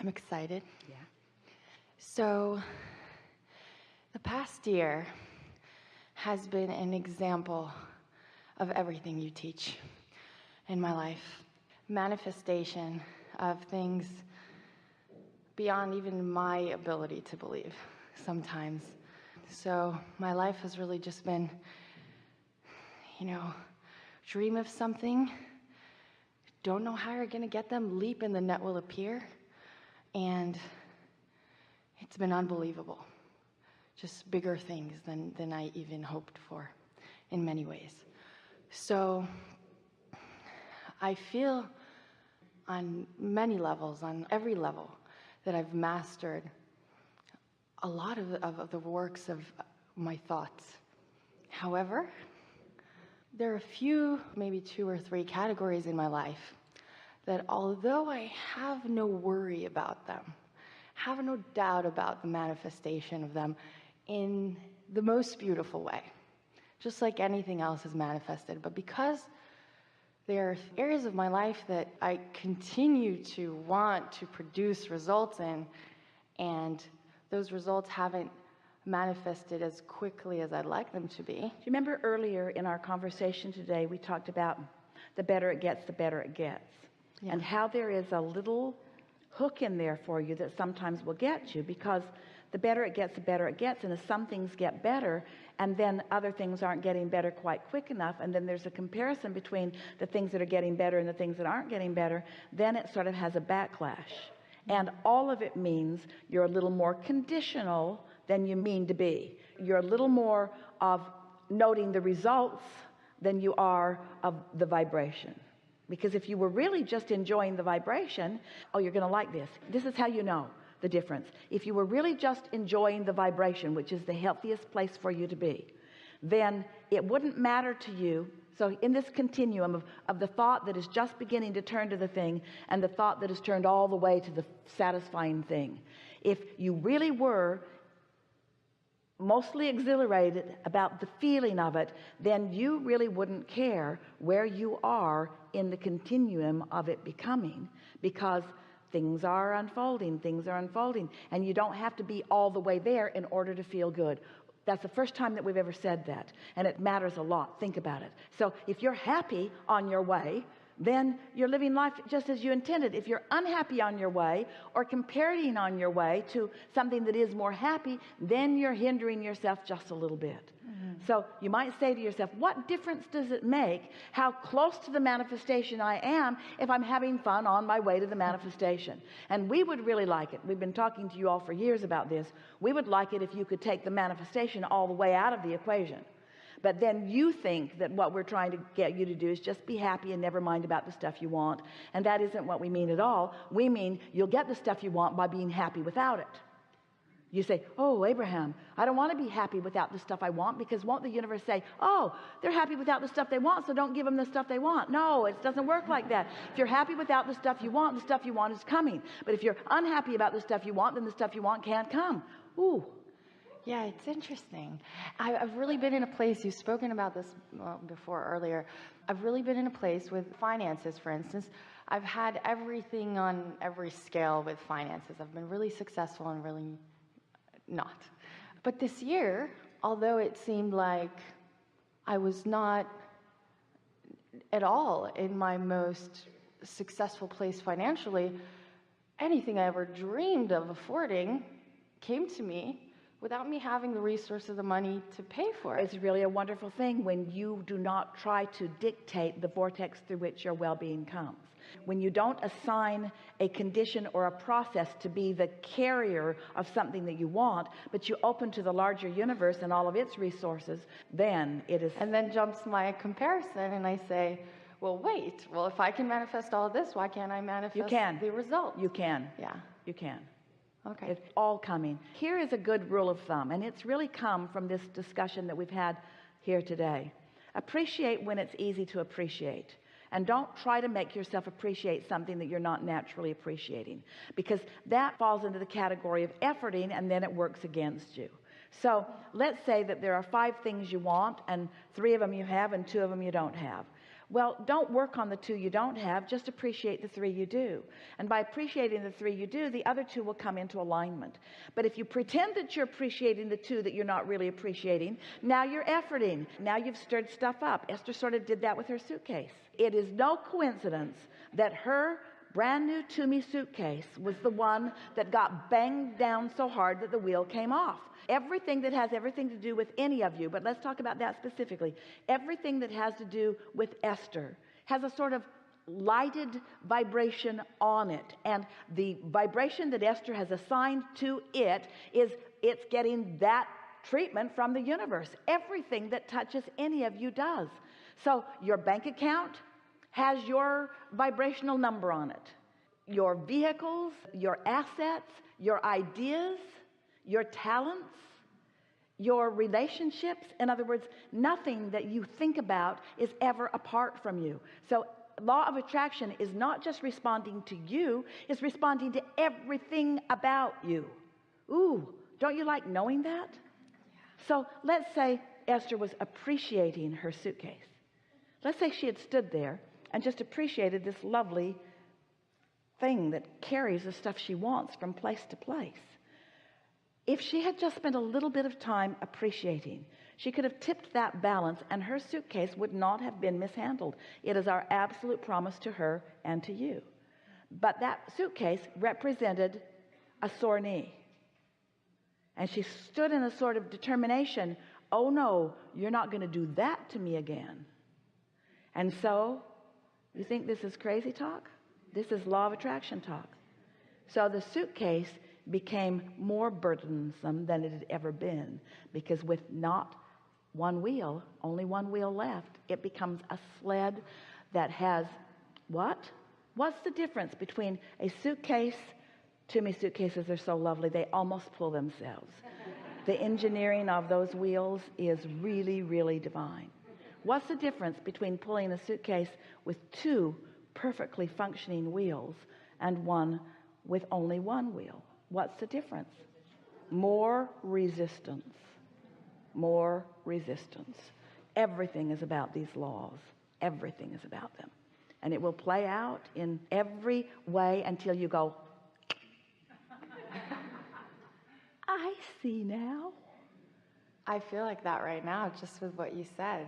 I'm excited. Yeah. So, the past year has been an example of everything you teach in my life. Manifestation of things beyond even my ability to believe sometimes. So, my life has really just been, dream of something, don't know how you're going to get them, leap and the net will appear. And it's been unbelievable. Just bigger things than I even hoped for in many ways. So I feel on many levels, on every level, that I've mastered a lot of the works of my thoughts. However, there are a few, maybe 2 or 3 categories in my life that although I have no worry about them, have no doubt about the manifestation of them in the most beautiful way, just like anything else is manifested. But because there are areas of my life that I continue to want to produce results in, and those results haven't manifested as quickly as I'd like them to be. Do you remember earlier in our conversation today, we talked about the better it gets, the better it gets. Yeah. And how there is a little hook in there for you that sometimes will get you, because the better it gets, the better it gets. And as some things get better, and then other things aren't getting better quite quick enough, and then there's a comparison between the things that are getting better and the things that aren't getting better, then it sort of has a backlash. And all of it means you're a little more conditional than you mean to be. You're a little more of noting the results than you are of the vibration. Because if you were really just enjoying the vibration, oh, you're going to like this. This is how you know the difference. If you were really just enjoying the vibration, which is the healthiest place for you to be, then it wouldn't matter to you. So in this continuum of the thought that is just beginning to turn to the thing and the thought that is turned all the way to the satisfying thing, if you really were mostly exhilarated about the feeling of it, then you really wouldn't care where you are in the continuum of it becoming, because things are unfolding, and you don't have to be all the way there in order to feel good. That's the first time that we've ever said that, and it matters a lot. Think about it. So if you're happy on your way, then you're living life just as you intended. If you're unhappy on your way, or comparing on your way to something that is more happy, then you're hindering yourself just a little bit. So you might say to yourself, what difference does it make how close to the manifestation I am if I'm having fun on my way to the manifestation? And we would really like it. We've been talking to you all for years about this. We would like it if you could take the manifestation all the way out of the equation. But then you think that what we're trying to get you to do is just be happy and never mind about the stuff you want. And that isn't what we mean at all. We mean you'll get the stuff you want by being happy without it. You say, oh, Abraham, I don't want to be happy without the stuff I want, because won't the universe say, oh, they're happy without the stuff they want, so don't give them the stuff they want? No, it doesn't work like that. If you're happy without the stuff you want is coming. But if you're unhappy about the stuff you want, then the stuff you want can't come. Ooh. Yeah, it's interesting. I've really been in a place, you've spoken about this before earlier. I've really been in a place with finances, for instance. I've had everything on every scale with finances. I've been really successful and really not. But this year, although it seemed like I was not at all in my most successful place financially, anything I ever dreamed of affording came to me without me having the resources, the money to pay for it. It's really a wonderful thing when you do not try to dictate the vortex through which your well-being comes. When you don't assign a condition or a process to be the carrier of something that you want, but you open to the larger universe and all of its resources, then it is. And then jumps my comparison, and I say, well, wait, if I can manifest all of this, why can't I manifest the result? You can. Yeah. You can. Okay. It's all coming. Here is a good rule of thumb, and it's really come from this discussion that we've had here today. Appreciate when it's easy to appreciate. And don't try to make yourself appreciate something that you're not naturally appreciating, because that falls into the category of efforting, and then it works against you. So let's say that there are 5 things you want, and 3 of them you have and 2 of them you don't have. Well, don't work on the 2 you don't have, just appreciate the 3 you do. And by appreciating the 3 you do, the other 2 will come into alignment. But if you pretend that you're appreciating the 2 that you're not really appreciating, now you're efforting. Now you've stirred stuff up. Esther sort of did that with her suitcase. It is no coincidence that her brand new To-Me suitcase was the one that got banged down so hard that the wheel came off. Everything that has everything to do with any of you, but let's talk about that specifically. Everything that has to do with Esther has a sort of lighted vibration on it. And the vibration that Esther has assigned to it is it's getting that treatment from the universe. Everything that touches any of you does. So your bank account has your vibrational number on it. Your vehicles, your assets, your ideas, your talents, your relationships. In other words, nothing that you think about is ever apart from you. So law of attraction is not just responding to you, it's responding to everything about you. Ooh, don't you like knowing that? So let's say Esther was appreciating her suitcase. Let's say she had stood there and just appreciated this lovely thing that carries the stuff she wants from place to place. If she had just spent a little bit of time appreciating, she could have tipped that balance and her suitcase would not have been mishandled. It is our absolute promise to her and to you. But that suitcase represented a sore knee. And she stood in a sort of determination, oh no, you're not going to do that to me again. And so, you think this is crazy talk? This is law of attraction talk. So the suitcase became more burdensome than it had ever been, because with not one wheel, only one wheel left, it becomes a sled that has what? What's the difference between a suitcase? To-Me suitcases are so lovely, they almost pull themselves. The engineering of those wheels is really, really divine. What's the difference between pulling a suitcase with 2 perfectly functioning wheels and one with only one wheel? What's the difference? More resistance. More resistance. Everything is about these laws. Everything is about them. And it will play out in every way until you go, I see now. I feel like that right now, just with what you said.